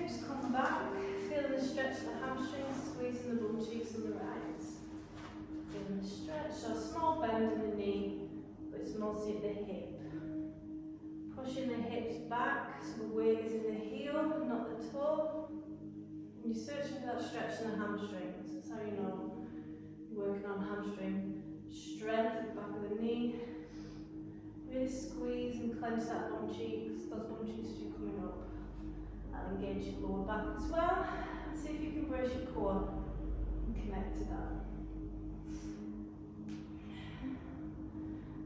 hips come back, feeling the stretch of the hamstrings, squeezing the bum cheeks on the right. Feeling the stretch, so a small bend in the knee, but it's mostly at the hip. Pushing the hips back, so the weight is in the heel, not the toe. And you're searching for that stretch in the hamstrings. That's how you know you're working on hamstring strength at the back of the knee. Really squeeze and clench that bum cheeks, those bum cheeks as you're coming up. And engage your lower back as well. And see if you can brace your core and connect to that.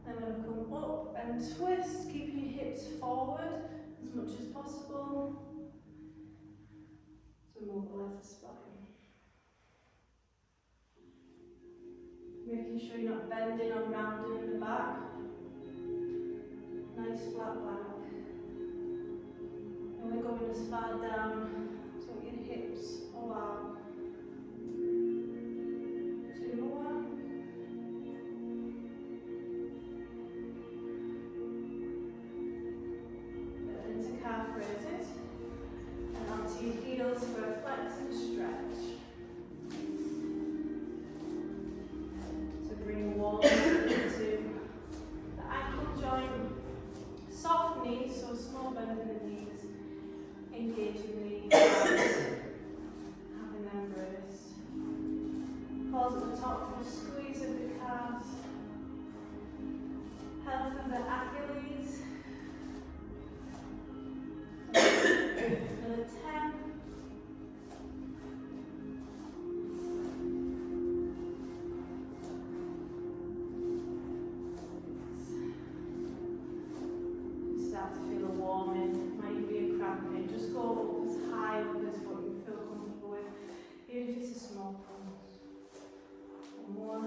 Then we're going to come up and twist, keeping your hips forward as much as possible. So mobilize the spine. Making sure you're not bending or rounding in the back. Nice flat back. And we're going as far down so your hips allow. 2 more. Then into calf raises. And onto your heels for a flex and stretch. So bring warmth into the ankle joint. Soft knees, so small bend in the knees. Engaging the arms, having them braced. Pause at the top for a squeeze of the calves. Health of the Achilles. Another 10. Start to feel a warming, might even be a cramping. Just go up as high up as what you feel comfortable with, even if it's a small pulse. 1 more.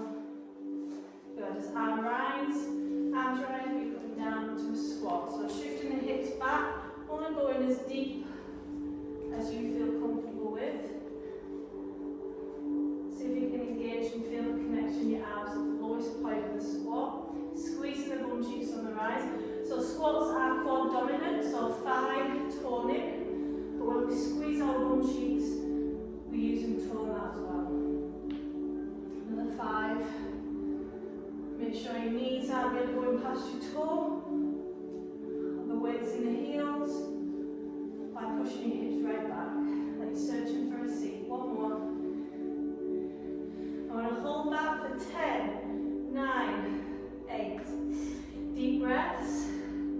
Good. As arms rise, we're coming down to a squat. So shifting the hips back, only going as deep as you feel comfortable with. See if you can engage and feel the connection in your abs at the lowest point of the squat. Squeezing the bum cheeks on the rise. So squats are quad dominant, so thigh toning, but when we squeeze our bum cheeks, we use and tone that as well. Another 5. Make sure your knees aren't really going past your toe. The weight's in the heels by pushing your hips right back, like you're searching for a seat. 1 more. I want to hold that for 10, 9, 8. Deep breaths.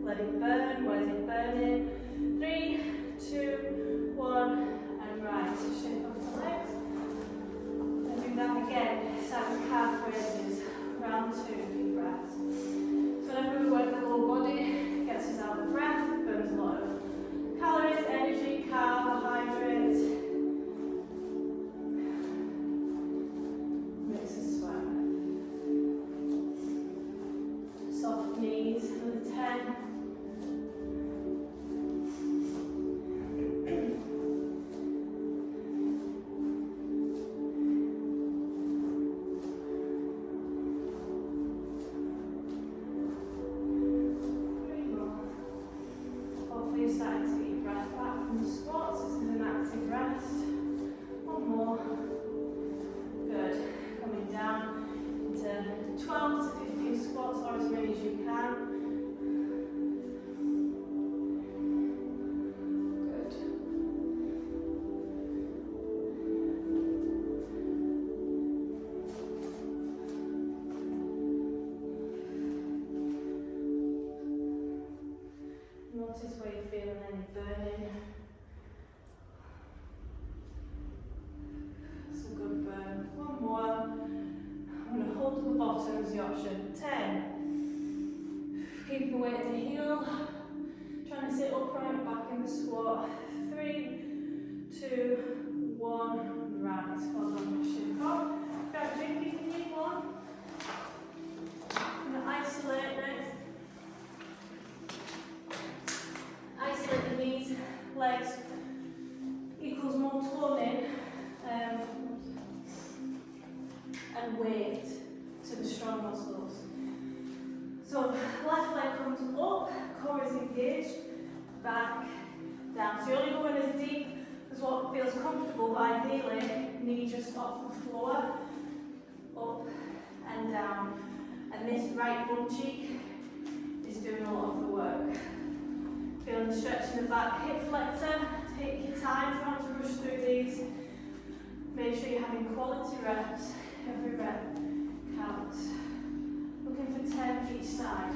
Let it burn. Where's it burning? 3, 2, 1, and rise. So shake off the legs. And do that again. Start with calf raises. Round 2, deep breaths. So whenever we work the whole body, gets us out of breath, burns a lot of calories, energy, carbohydrates. Makes us sweat. Soft knees. Another 10. Notice where you're feeling any burning. It's a good burn. 1 more. I'm going to hold to the bottom as the option. 10. Keeping the weight in the heel. Trying to sit upright back in the squat. 3, 2, 1. Rise. Well done, pushing up. Grab a drink if you need one. I'm going to isolate next. Isolate the knees, legs, equals more toning and weight to the strong muscles. So left leg comes up, core is engaged, back, down. So you're only going as deep Because what feels comfortable, but ideally, knee just off the floor, up and down. And this right bum cheek is doing a lot of the work. Feel the stretch in the back hip flexor. Take your time, try not to rush through these. Make sure you're having quality reps. Every rep counts. Looking for 10 each side.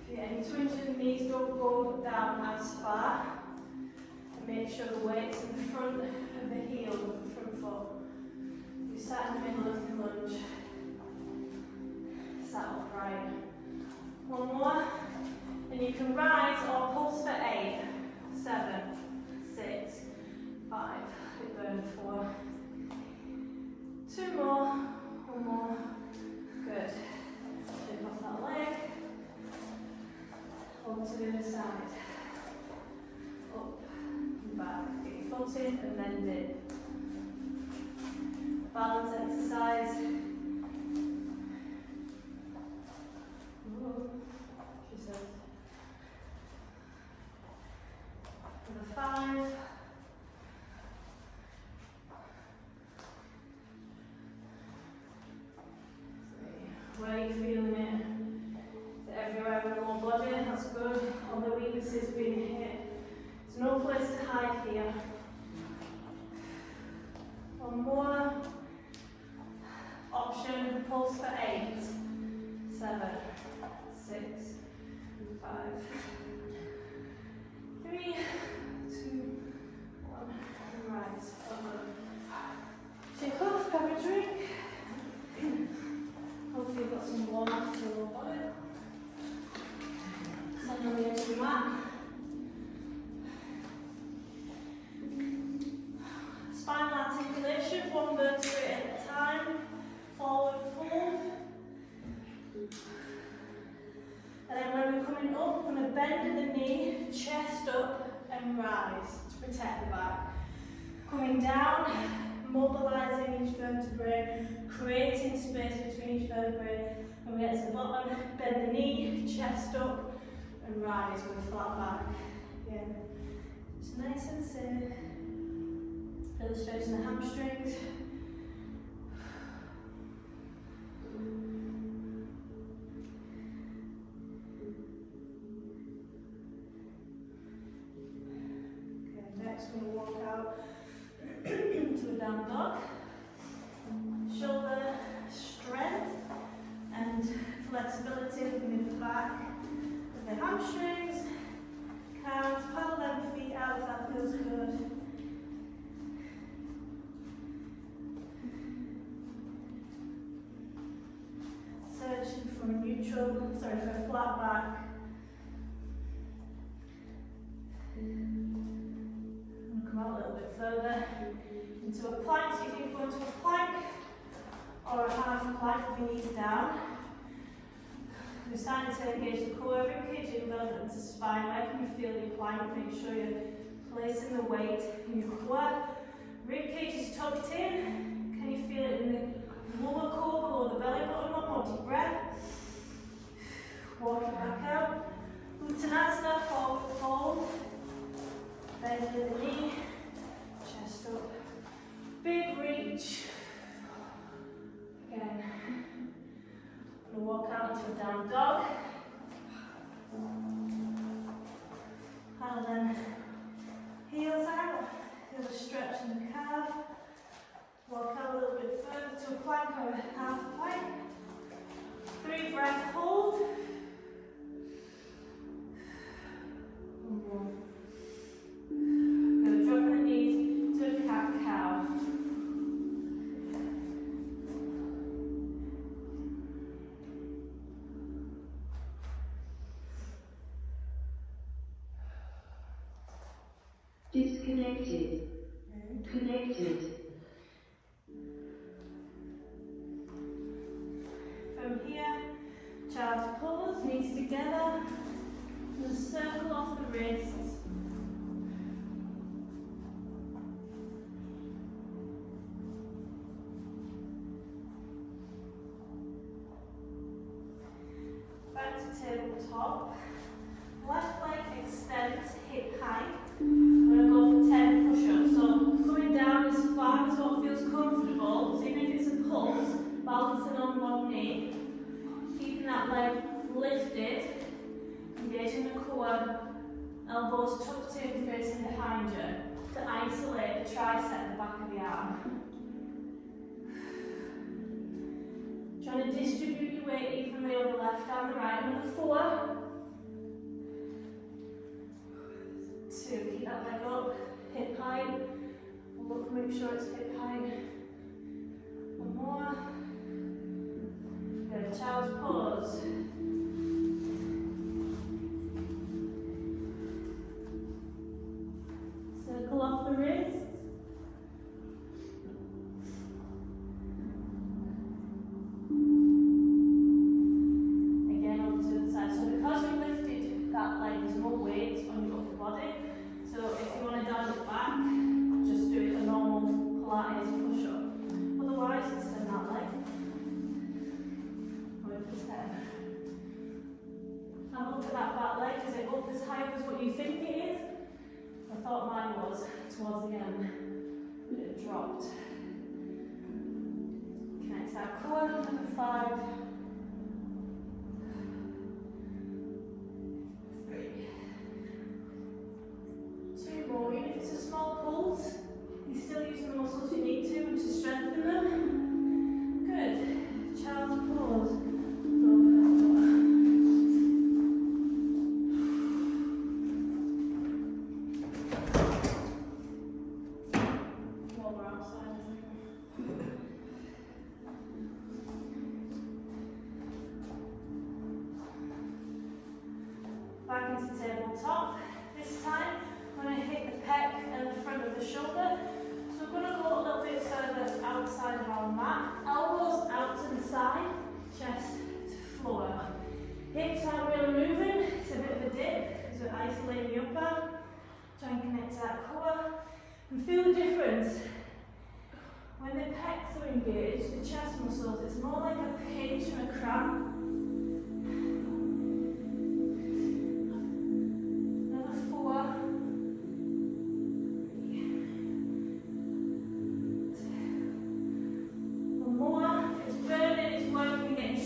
If you get any twinges in the knees, don't go down as far. And make sure the weight's in the front of the heel of the front foot. You sat in the middle of the lunge. Sat upright. One more. And you can rise or pulse for 8, 7, 6, 5. Bit burn 4. 2 more. 1 more. Good. Shake off that leg. Hold to the other side. Up and back. Get your foot in and then dip. Balance exercise. Ooh, she says. Number 5. Where are you feeling it? Is it everywhere in the lower body? That's good. All the weaknesses being hit. There's no place to hide here. 1 more. Option, pulse for 8, 7, 6, 5, 3, 2, 1, and rise. Shake off, grab a drink. Hopefully you've got some warmth to your body. Stand on the edge of the mat. Spinal articulation, 1 vertebrae at a time. Forward fold. And then when we're coming up, we're going to bend the knee, chest up and rise to protect the back. Coming down, mobilising each vertebrae, creating space between each vertebrae. When we get to the bottom, bend the knee, chest up and rise with a flat back. Again, just nice and safe. Feel the stretch in the hamstrings. Next, we're going to walk out to a down dog. Shoulder strength and flexibility with the back of the hamstrings. Count, paddle them feet out if that feels good. Searching for a flat back. Come out a little bit further into a plank, so you can go into a plank or a half plank with your knees down. We're starting to engage the core, ribcage involvement into spine. Where can you feel your plank? Make sure you're placing the weight in your core. Ribcage is tucked in. Can you feel it in the lower core, below the belly button? One more deep breath. Walk it back out. Uttanasana, forward fold. Bend the knee, chest up, big reach. Again, I'm going to walk out into a down dog. And then heels out, feel the stretch in the calf. Walk out a little bit further to a plank or a half plank. 3 breath hold. 1 more. Going to drop the knees to a cat-cow. Disconnected. Connected. From here, child's pose, knees together, and circle off the wrists. Back to tabletop. Left leg extends hip height. We're going to go for 10 push-ups. So coming down as far as what feels comfortable. So even if it's a pulse, balancing on one knee, keeping that leg lifted, engaging the core, elbows tucked in, facing behind you, to isolate the tricep at the back of the arm. Trying to distribute your weight evenly over the left and the right. Another 4. 2, keep that leg up, hip height. Look, make sure it's hip height. 1 more. Good, child's pose. Circle off the wrist. Again, over to the side. So because you've lifted that leg, there's more weight on your upper body. So if you want to dial it back, just do it a normal Pilates push-up. Otherwise, extend that leg. Over to 10. Have a look at that back leg. Is it up as high as what you think it is? I thought mine was towards the end, but it dropped. Connect that core. Number 5. 3. 2 more. Even if it's a small pulse, you're still using the muscles you need to strengthen them. Good. Child's pose. Back into tabletop. This time, I'm going to hit the pec and the front of the shoulder. So we're going to go a little bit further outside of our mat. Elbows out to the side, chest to floor. Hips aren't really moving, it's a bit of a dip because we're isolating the upper. Try and connect to that core. And feel the difference. When the pecs are engaged, the chest muscles, it's more like a pinch and a cramp.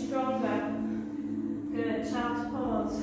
Stronger. Good, child's pose.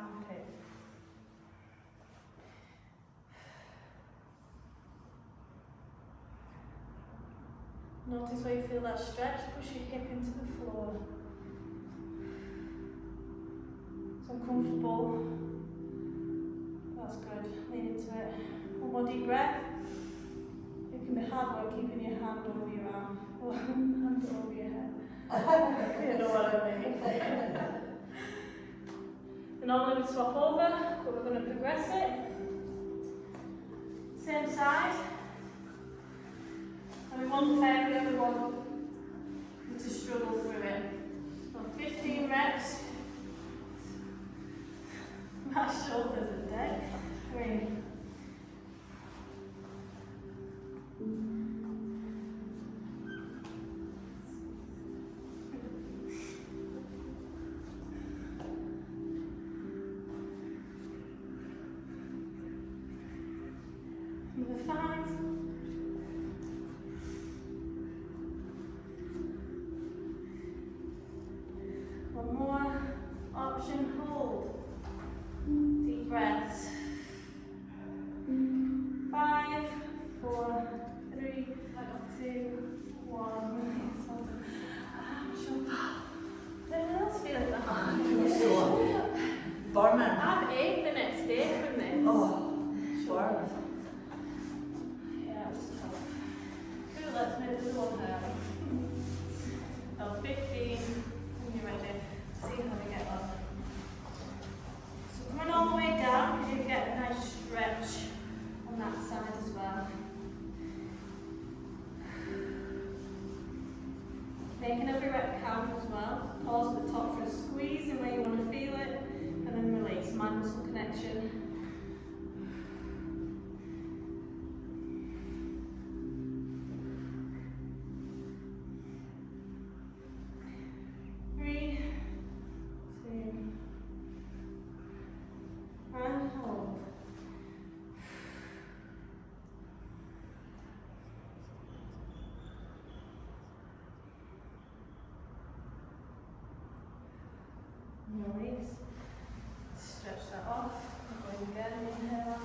armpit. Notice where you feel that stretch, push your hip into the floor. It's uncomfortable. That's good. Lean into it. One more deep breath. It can be hard work keeping your hand over your arm or hand over your head. You know what I mean. And normally we swap over, but we're going to progress it. Same side. And we won't fail everyone to struggle through it. So 15 reps. My shoulders are dead. 3. Number 5. One more option, hold. Deep breaths. 5, 4, 3, 2, 1. Does anyone else feel that? Barman. I've ate the next day from this. Oh, sure. Yeah, it was tough. Cool, let's make this one early. Oh, 15. When you're ready, see how we get on. So coming all the way down, you get a nice stretch on that side as well. Making every rep count as well. Pause at the top for a squeeze and where you want to feel it, and then release. Mind muscle connection. And hold. Release. Stretch that off. Go again. Inhale.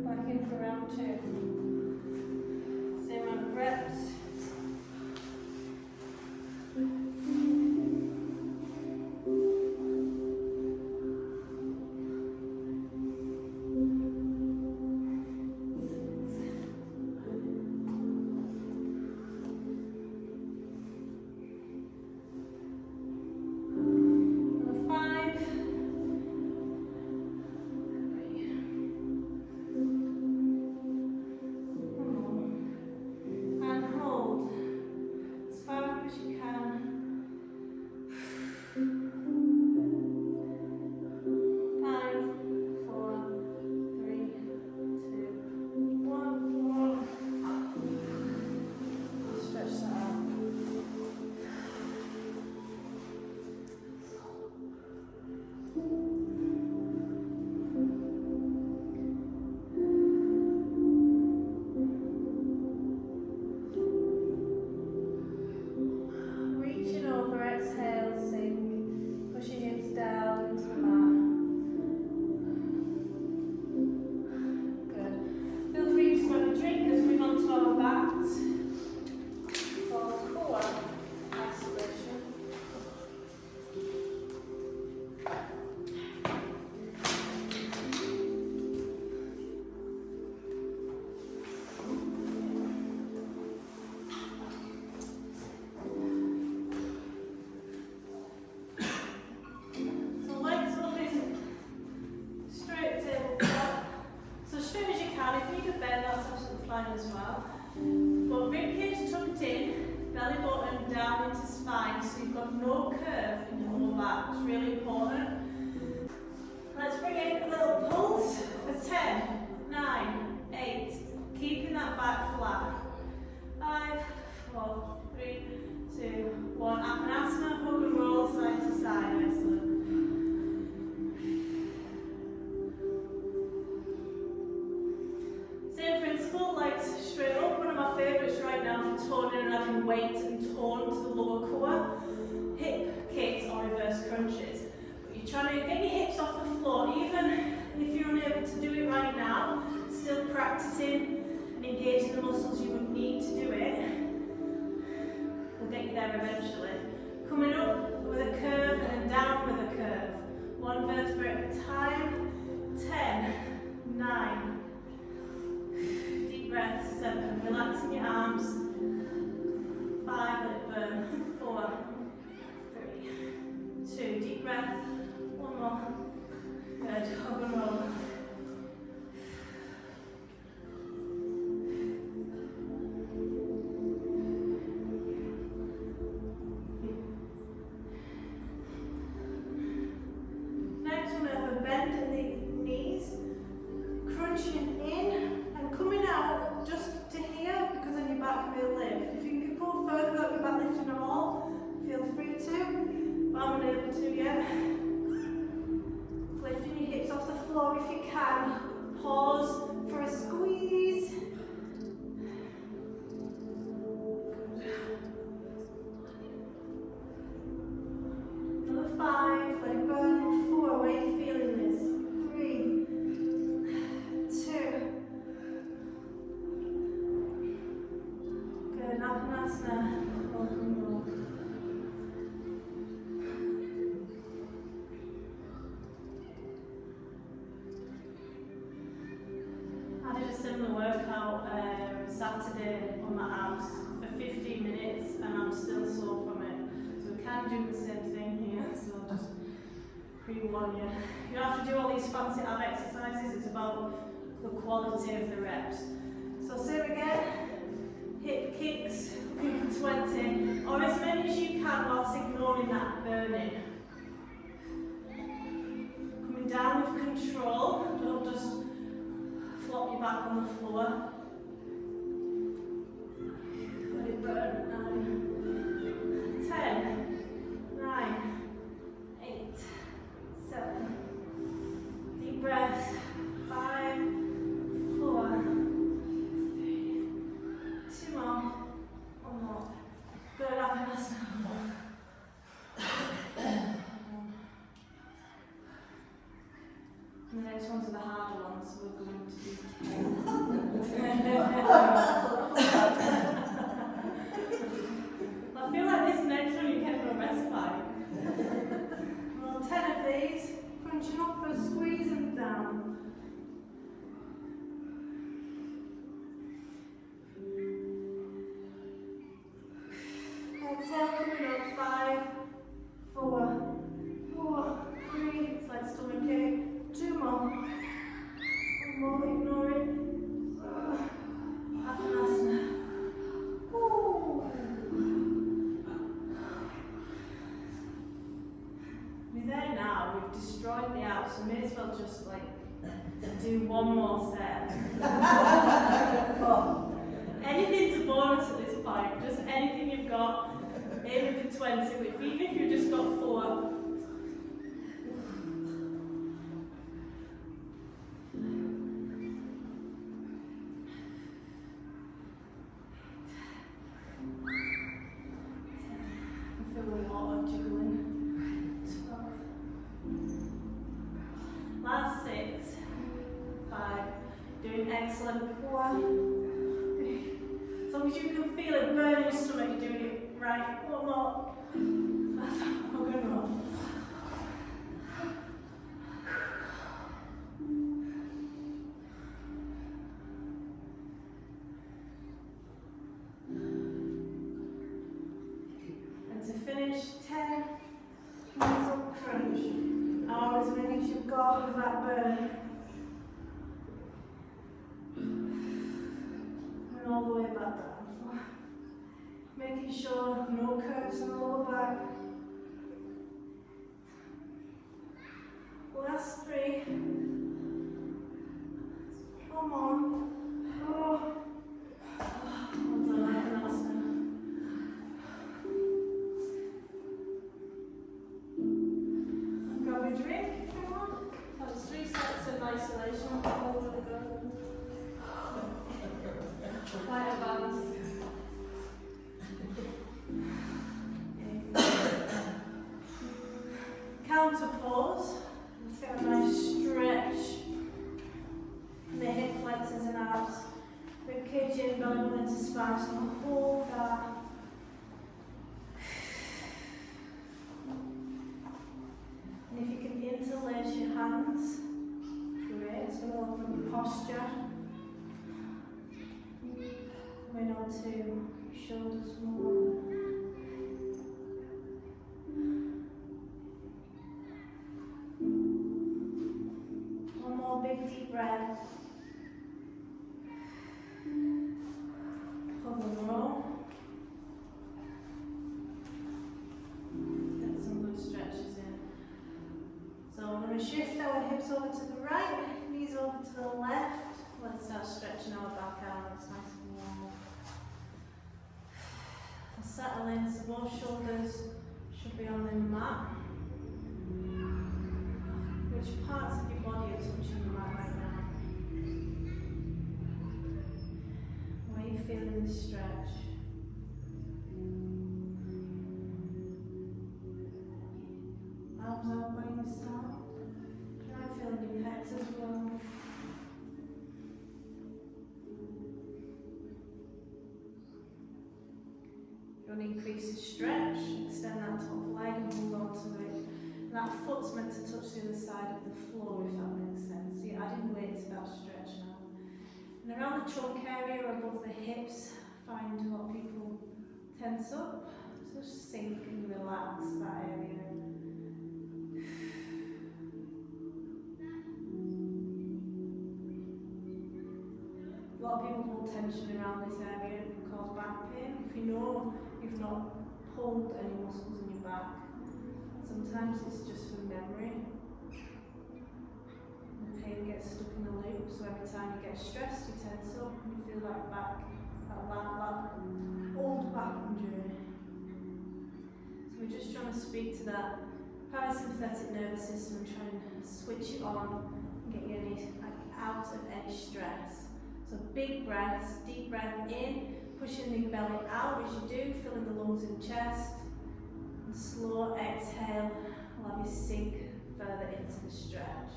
Back in for round 2. Same amount of reps. As well. But ribcage tucked in, belly button down into spine, so you've got no curve in your lower back. It's really important. Let's bring in a little pulse for 10, 9, 8. Keeping that back flat. 5, 4, 3, 2, 1. Appanasana, hug and roll side to side. Excellent. weight and tone to the lower core. Hip kicks or reverse crunches. But you're trying to get your hips off the floor, even if you're unable to do it right now, still practicing and engaging the muscles you would need to do it. We'll get you there eventually. Coming up with a curve and then down with a curve. One vertebrae at a time. 10, 9, deep breath, 7, relaxing your arms. 5, let it burn. 4, 3, 2, deep breath. One more. Good, hug and roll. Next one, we have a bend in the knees, crunching in and coming out just to here because then your back will lift. If you can pull further without your back lifting at all, feel free to, but I'm unable to yet. Lifting your hips off the floor if you can. Pause for a squeeze. Another 5, let it burn. 4, where are you feeling this? 3, 2. Good, Apanasana. I did a similar workout Saturday on my abs for 15 minutes and I'm still sore from it. So we kind of do the same thing here, so I'll just pre-warn you. You don't have to do all these fancy ab exercises, it's about the quality of the reps. So same again, hip kicks, looking for 20, or as many as you can whilst ignoring that burning. Coming down with control, don't just flop your back on the floor. Let it burn. 9, 10, 9, 8, 7. Deep breath. 5, 4, 3. 2 more. 1 more. Good, Apanasana. The next ones are the harder ones, so we're going to do 10. I feel like this next one you get a respite. Well, 10 of these, crunching up for a squeeze and down. Exhale, coming up. 5, 4, 3. It's like stomach ache. 2 more. 1 more, ignore it. Apanasana. We're there now, we've destroyed the abs, so may as well just like do 1 more set. Anything's a bonus at this point, just anything you've got, aiming for 20, but even if you've just got 4. I feel the water jiggling. 12. Last 6. 5. Doing excellent. 4. As long as you can feel it burn in your stomach, you're doing it right. 1 more. We're going to roll. And to finish, 10. Knees up, crunch. Or as many as you've got with that burn. And all the way back down. Making sure no curves in the lower back. Last 3. 1 more. Oh. Well done, Apanasana. Grab a drink if you want. That was 3 sets of isolation. Hold really good. Quite advanced. now, so hold that. And if you can interlace your hands, great, it's going to open your posture. Going on to shoulders more. One more big deep breath. Couple more. Get some good stretches in. So we're going to shift our hips over to the right, knees over to the left. Let's start stretching our back out. It's nice and warm. Settle in, so both shoulders should be on the mat. Which parts of your body are touching the mat right now? Where are you feeling this stretch? Arms out by your side. Try feeling your pecs as well. Increase the stretch, extend that top leg and hold on to it. And that foot's meant to touch the other side of the floor, if that makes sense. So you're adding weight to that stretch now. And around the trunk area above the hips, find what people tense up. So just sink and relax that area. A lot of people hold tension around this area and can cause back pain. If you know you've not pulled any muscles in your back, sometimes it's just from memory. The pain gets stuck in the loop, so every time you get stressed, you tense up and you feel like that old back injury. So we're just trying to speak to that parasympathetic nervous system and try and switch it on and get you out of any stress. So big breaths, deep breath in, pushing the belly out as you do, filling the lungs and chest. And slow exhale, allow you sink further into the stretch.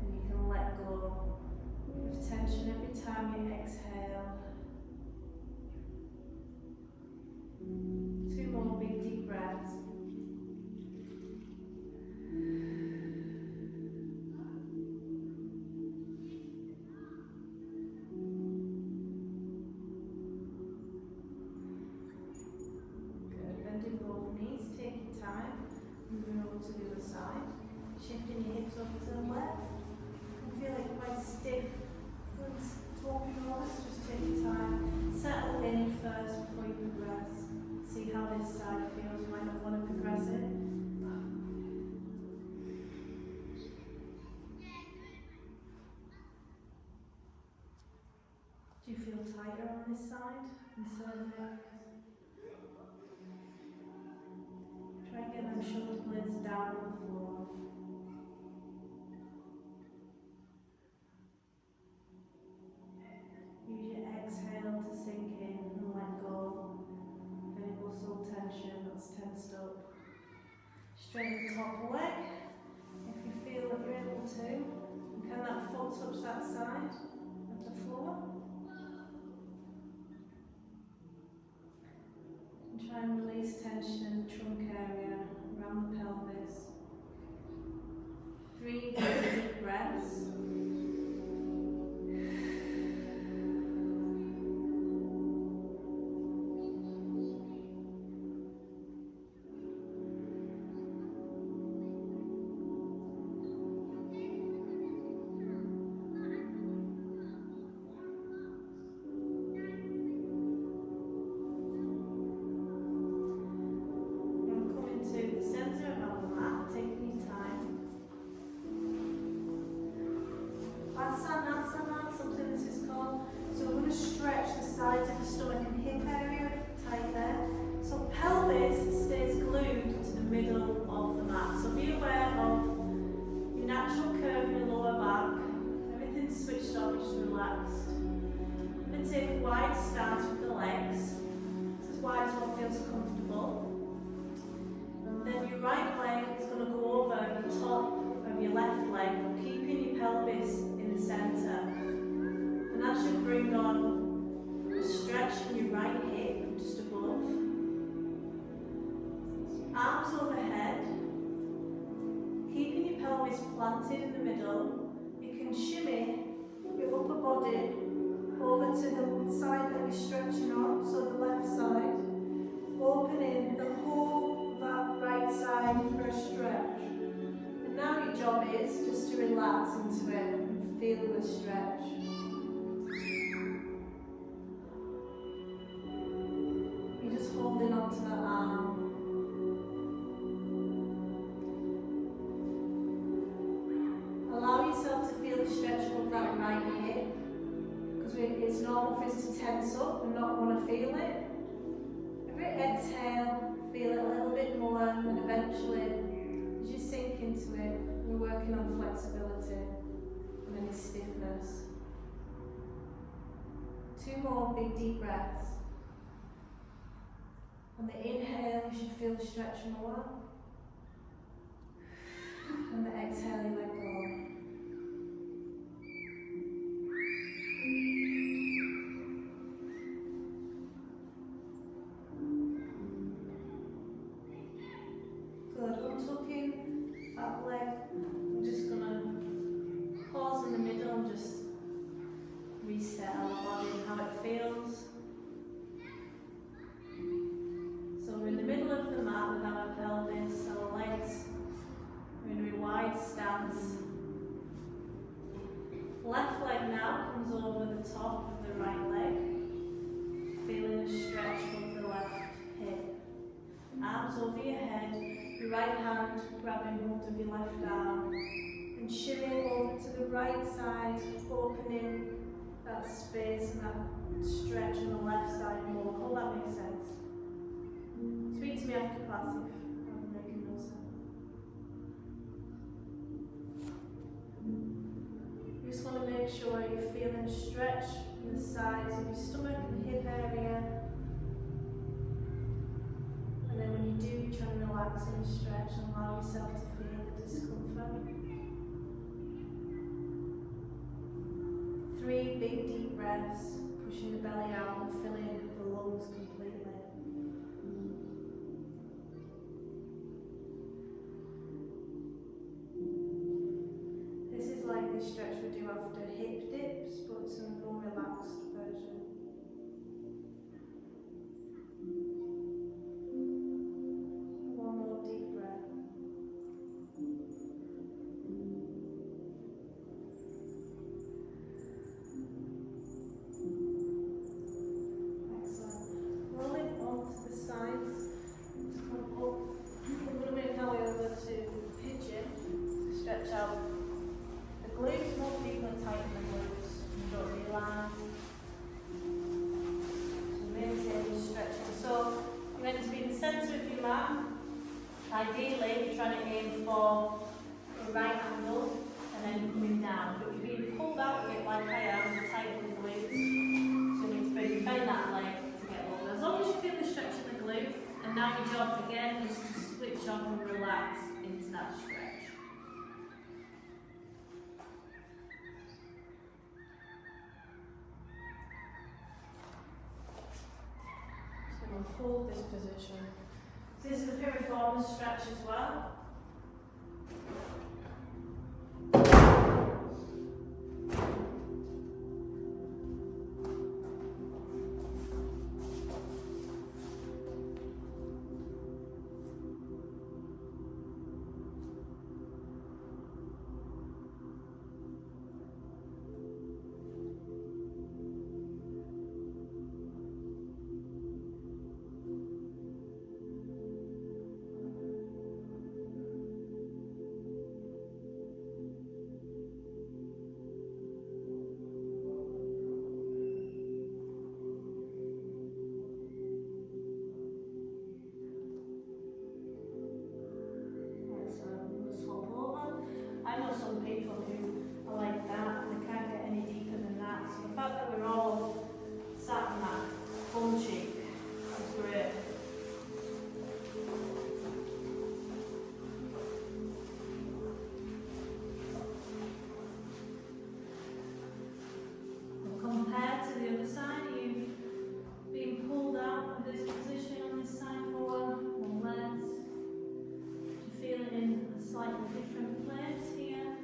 And you can let go of tension every time you exhale. 2 more big deep breaths. To the other side, shifting your hips over to the left. You feel it quite stiff. Talking on us, just take your time. Settle in first before you progress. See how this side feels. You might not want to progress it. Do you feel tighter on this side instead of the other? Try and get them shoulder blades down on the floor. Use your exhale to sink in and let go of any muscle tension that's tensed up. Straighten the top leg if you feel that you're able to. And can that foot touch that side of the floor? Try and release tension in the trunk area, around the pelvis. 3 deep breaths. Pelvis in the centre, and that should bring on a stretch planted in the middle. You can shimmy your upper body over to the side that you're stretching on, so the left side, opening the whole of that right side for a stretch. And now your job is just to relax into it and feel the stretch. You're just holding on to that arm. Allow yourself to feel the stretch of that right hip, because it's normal for us to tense up and not want to feel it. Every exhale, feel it a little bit more, and eventually, as you sink into it, we're working on flexibility and any stiffness. 2 more big deep breaths. On the inhale, you should feel the stretch more. On the exhale, you let go. Good. Untucking that leg. I'm just gonna pause in the middle and just reset our body and how it feels. So we're in the middle of the mat with our pelvis, our legs. We're in a wide stance. Left leg now comes over the top of the right leg, feeling a stretch of the left hip. Arms over your head, your right hand grabbing hold of your left arm, and shimmying over to the right side, opening that space and that stretch on the left side more. Hope that makes sense. Speak to me after class if I'm making no sense. You just want to make sure you're feeling a stretch in the sides of your stomach and hip area. And then when you do, you try and relax and stretch and allow yourself to feel the discomfort. 3 big deep breaths, pushing the belly out and filling the lungs completely. This is like the stretch we do after hip dips, but it's a more relaxed version. One more deep breath. Excellent. Rolling onto the sides. Come up. I'm going to make our way over to pigeon. Stretch out the glutes. Most people are tight in the glutes. You don't realise. So maintain the stretching. So you're meant to be in the centre of your mat. Ideally, you're trying to aim for a right angle and then coming down. But if you're being pulled out of it like I am, you're tight in the glutes. So you need to bend that leg to get over. As long as you feel the stretch in the glute, and now your job again is to switch off and relax into that stretch. So we'll hold this position. This is a piriformis stretch as well. I know some people who are like that and they can't get any deeper than that. So the fact that we're all sat in that bum cheek is great. And compared to the other side, are you being pulled out of this position on this side more or less? Do you feel it in a slightly different place here?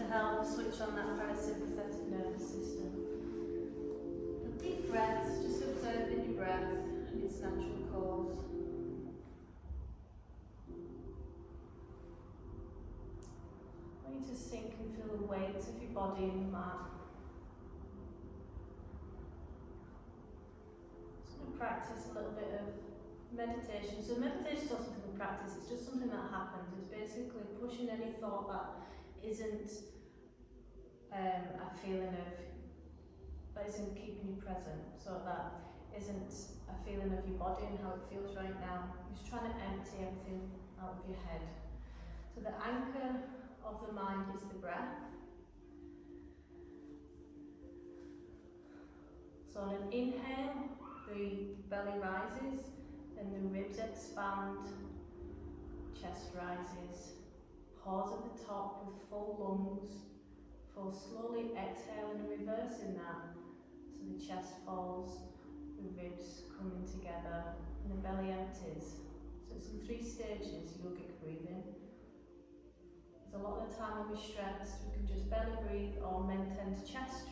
help switch on that parasympathetic nervous system. And deep breaths, just observing your breath and its natural course. I want you to sink and feel the weight of your body in the mat. Just going to practice a little bit of meditation. So meditation is not something we practice, it's just something that happens. It's basically pushing any thought that isn't a feeling of, that isn't keeping you present. So that isn't a feeling of your body and how it feels right now. You're just trying to empty everything out of your head. So the anchor of the mind is the breath. So on an inhale, the belly rises, then the ribs expand, chest rises. Pause at the top with full lungs. Before slowly exhaling and reversing that. So the chest falls, the ribs coming together, and the belly empties. So it's in 3 stages, yogic breathing. Because a lot of the time when we're stressed, we can just belly breathe, or men tend to chest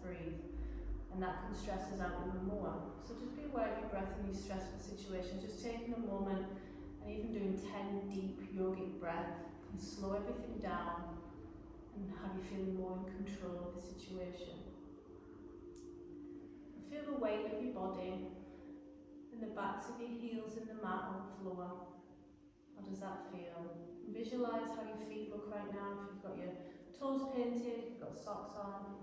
breathe, and that can stress us out even more. So just be aware of your breath in these stressful situations. Just taking a moment and even doing 10 deep yogic breaths can slow everything down and have you feeling more in control of the situation. Feel the weight of your body and the backs of your heels in the mat or the floor. How does that feel? Visualise how your feet look right now. If you've got your toes painted, you've got socks on.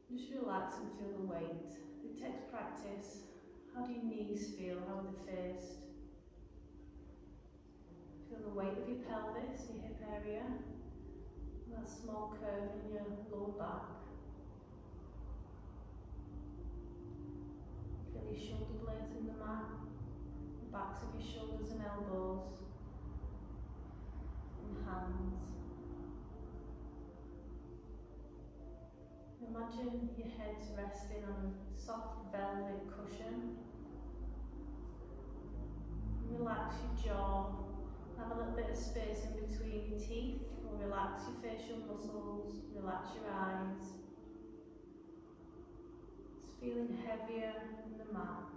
Just relax and feel the weight. It takes practice. How do your knees feel? How are they faced? Feel the weight of your pelvis, your hip area. That small curve in your lower back. Feel your shoulder blades in the mat, the backs of your shoulders and elbows, and hands. Imagine your head's resting on a soft velvet cushion. Relax your jaw. Have a little bit of space in between your teeth, or relax your facial muscles, relax your eyes. It's feeling heavier in the mat.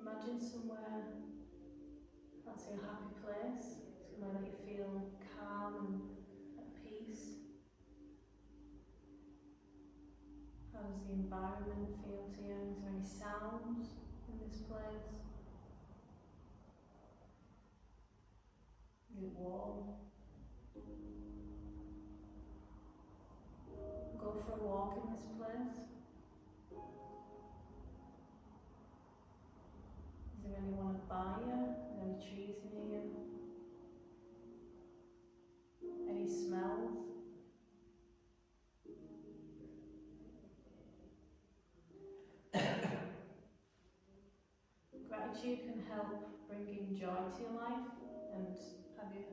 Imagine somewhere that's your happy place, somewhere that you feel calm and at peace. How does the environment feel to you? Is there any sounds in this place? Is it warm? Go for a walk in this place. Is there anyone by you? Are there any trees near you? Any smells? Gratitude can help bring in joy to your life and have you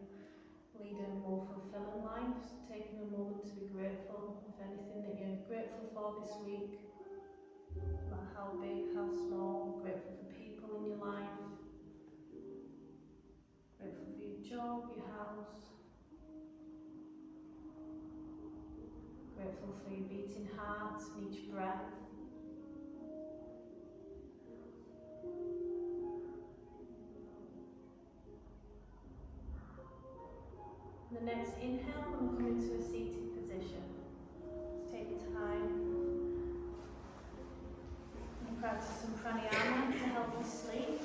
lead a more fulfilling life. So taking a moment to be grateful of anything that you're grateful for this week, no matter how big, how small. Grateful for people in your life, grateful for your job, your house, grateful for your beating heart and each breath. The next inhale, we're going to come into a seated position. Just take your time and practice some pranayama to help you sleep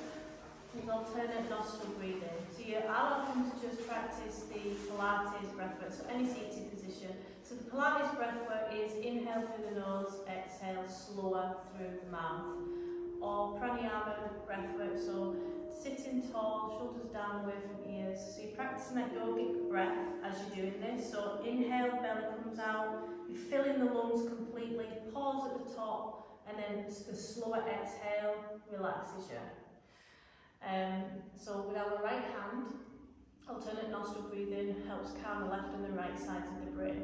with alternate nostril breathing. So you're welcome to just practice the Pilates breathwork, so any seated position. So the Pilates breathwork is inhale through the nose, exhale slower through the mouth. Or pranayama breathwork, so sitting tall, shoulders down away from ears. So you're practicing that yogic breath as you're doing this. So inhale, belly comes out, you're filling the lungs completely, pause at the top, and then the slower exhale relaxes you. So with our right hand, alternate nostril breathing helps calm the left and the right sides of the brain.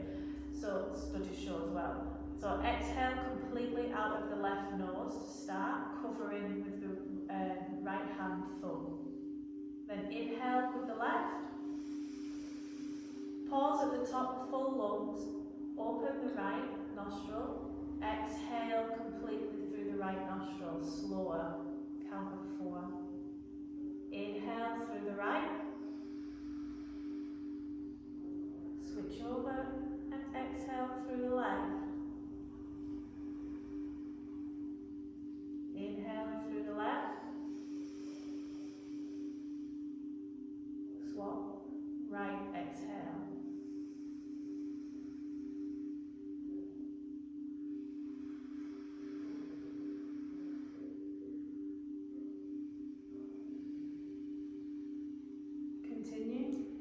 So studies show as well. So exhale completely out of the left nose. offer in with the right hand thumb. Then inhale with the left. Pause at the top of full lungs. Open the right nostril. Exhale completely through the right nostril. Slower. Count of 4. Inhale through the right. Switch over and exhale through the left. Inhale through the left. Swap. Right, exhale. Continue.